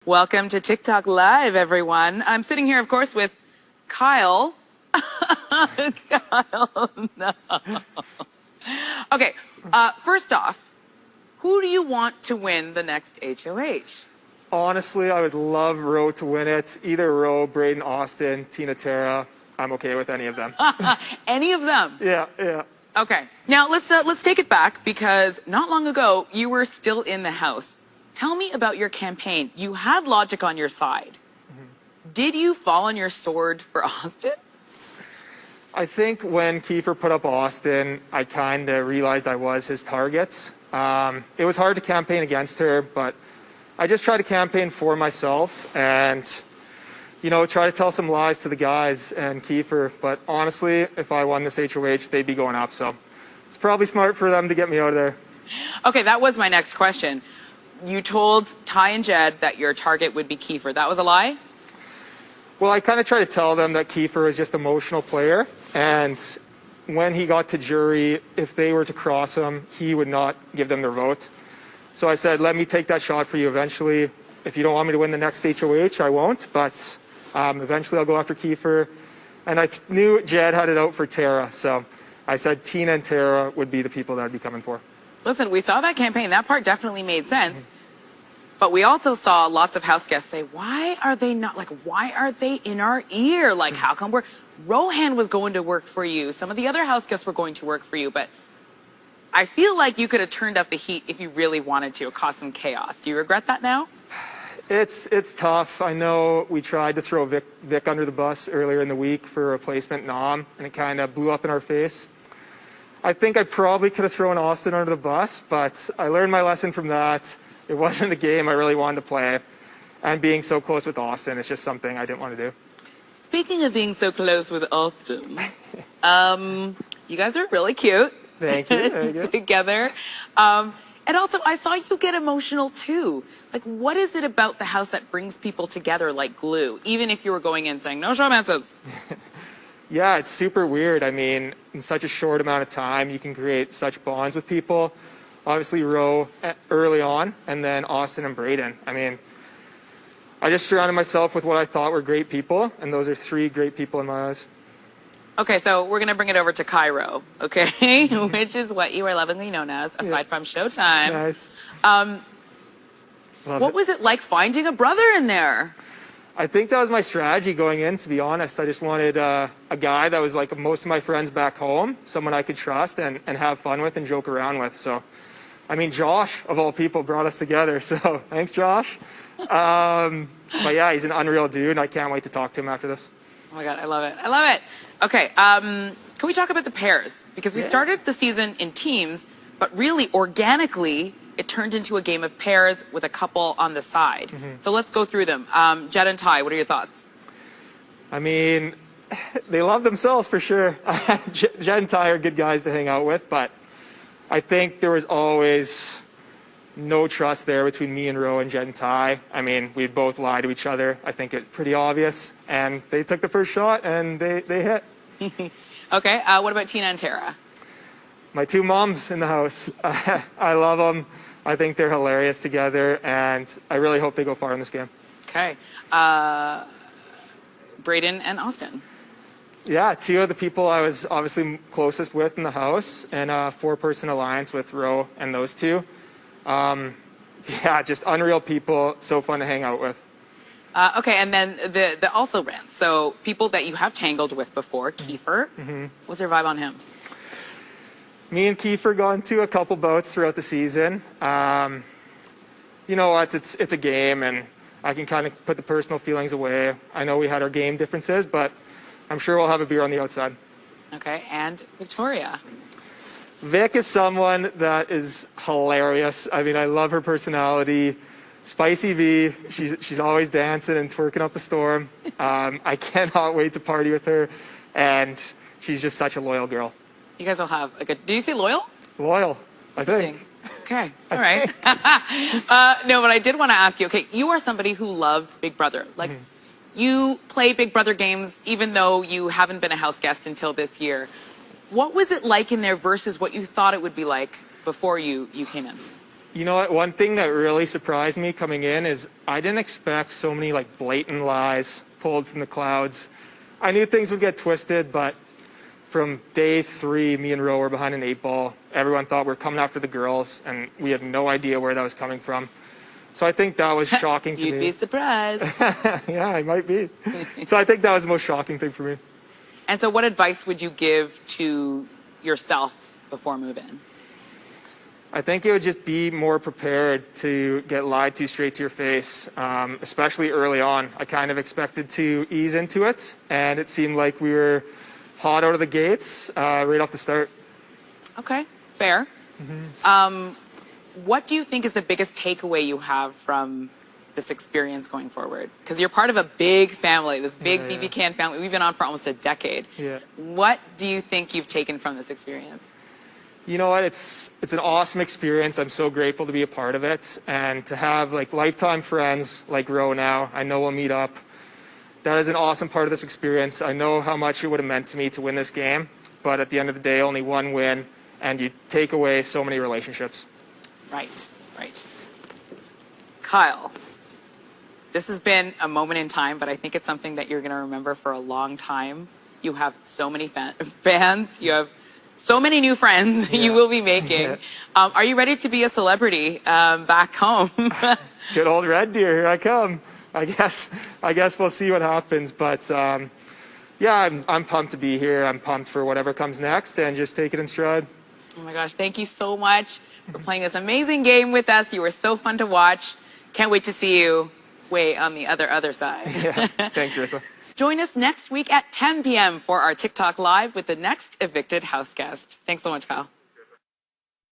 Welcome to TikTok Live, everyone. I'm sitting here, of course, with Kyle. Kyle, no. Okay, first off, who do you want to win the next HOH? Honestly, I would love Roe to win it. Either Roe, Braden, Austin, Tina, Tara. I'm okay with any of them. Any of them? Yeah. Okay. Now let's take it back, because not long ago you were still in the house. Tell me about your campaign. You had logic on your side. Mm-hmm. Did you fall on your sword for Austin? I think when Kiefer put up Austin, I kind of realized I was his target. It was hard to campaign against her, but I just tried to campaign for myself and, try to tell some lies to the guys and Kiefer. But honestly, if I won this HOH, they'd be going up. So it's probably smart for them to get me out of there. Okay, that was my next question. You told Ty and Jed that your target would be Kiefer. That was a lie? Well, I kind of tried to tell them that Kiefer is just an emotional player. And when he got to jury, if they were to cross him, he would not give them their vote. So I said, let me take that shot for you eventually. If you don't want me to win the next HOH, I won't. But eventually I'll go after Kiefer. And I knew Jed had it out for Tara. So I said Tina and Tara would be the people that I'd be coming for. Listen, we saw that campaign. That part definitely made sense. Mm-hmm. But we also saw lots of house guests say, why are they in our ear? Like, how come Rohan was going to work for you. Some of the other house guests were going to work for you. But I feel like you could have turned up the heat if you really wanted to. It caused some chaos. Do you regret that now? It's tough. I know we tried to throw Vic under the bus earlier in the week for a replacement nom, and it kind of blew up in our face. I think I probably could have thrown Austin under the bus, but I learned my lesson from that. It wasn't the game I really wanted to play. And being so close with Austin, it's just something I didn't want to do. Speaking of being so close with Austin, you guys are really cute. Thank you. Together. And also, I saw you get emotional too. Like, what is it about the house that brings people together like glue, even if you were going in saying, no showmances? Yeah, it's super weird. I mean, in such a short amount of time, you can create such bonds with people. Obviously, Roe early on, and then Austin and Braden. I mean, I just surrounded myself with what I thought were great people, and those are three great people in my eyes. Okay, so we're going to bring it over to Cairo, okay? Which is what you are lovingly known as, aside from Showtime. Nice. What was it like finding a brother in there? I think that was my strategy going in, to be honest. I just wanted a guy that was like most of my friends back home, someone I could trust and have fun with and joke around with. So, I mean, Josh, of all people, brought us together. So, thanks, Josh. But yeah, he's an unreal dude. I can't wait to talk to him after this. Oh my God, I love it. I love it. Okay, can we talk about the pairs? Because we started the season in teams, but really organically, it turned into a game of pairs with a couple on the side. Mm-hmm. So let's go through them. Jed and Ty, what are your thoughts? I mean, they love themselves for sure. Jed and Ty are good guys to hang out with, but I think there was always no trust there between me and Roe and Jed and Ty. I mean, we'd both lie to each other. I think it's pretty obvious. And they took the first shot and they hit. Okay, what about Tina and Tara? My two moms in the house. I love them. I think they're hilarious together, and I really hope they go far in this game. Okay. Braden and Austin. Yeah, two of the people I was obviously closest with in the house, and a four-person alliance with Roe and those two. Yeah, just unreal people, so fun to hang out with. Okay, and then the also rants. So people that you have tangled with before, Kiefer. Mm-hmm. What's your vibe on him? Me and Kiefer got into a couple bouts throughout the season. You know what? It's a game, and I can kind of put the personal feelings away. I know we had our game differences, but I'm sure we'll have a beer on the outside. Okay, and Victoria. Vic is someone that is hilarious. I mean, I love her personality. Spicy V, she's always dancing and twerking up a storm. I cannot wait to party with her, and she's just such a loyal girl. You guys will have a good... Did you say loyal? Loyal, I think. Okay, all right. No, but I did want to ask you, okay, you are somebody who loves Big Brother. Like, you play Big Brother games even though you haven't been a house guest until this year. What was it like in there versus what you thought it would be like before you came in? You know what? One thing that really surprised me coming in is I didn't expect so many like blatant lies pulled from the clouds. I knew things would get twisted, but from day 3, me and Ro were behind an 8-ball. Everyone thought we were coming after the girls, and we had no idea where that was coming from. So I think that was shocking to me. You'd be surprised. Yeah, I might be. So I think that was the most shocking thing for me. And so what advice would you give to yourself before move-in? I think it would just be more prepared to get lied to straight to your face, especially early on. I kind of expected to ease into it, and it seemed like we were hot out of the gates right off the start. Okay, fair. What do you think is the biggest takeaway you have from this experience going forward? Because you're part of a big family, this big BB Can family. We've been on for almost a decade. Yeah. What do you think you've taken from this experience? You know what? It's an awesome experience. I'm so grateful to be a part of it and to have like lifetime friends like Ro now. I know we'll meet up. That is an awesome part of this experience. I know how much it would have meant to me to win this game, but at the end of the day, only one win, and you take away so many relationships. Right, right. Kyle, this has been a moment in time, but I think it's something that you're going to remember for a long time. You have so many fans. You have so many new friends you will be making. Are you ready to be a celebrity back home? Good old Red Deer, here I come. I guess we'll see what happens, but yeah, I'm pumped to be here. I'm pumped for whatever comes next, and just take it in stride. Oh my gosh, thank you so much for playing this amazing game with us. You were so fun to watch. Can't wait to see you way on the other side. Yeah, thanks, Rissa. Join us next week at 10 p.m. for our TikTok Live with the next evicted house guest. Thanks so much, Kyle.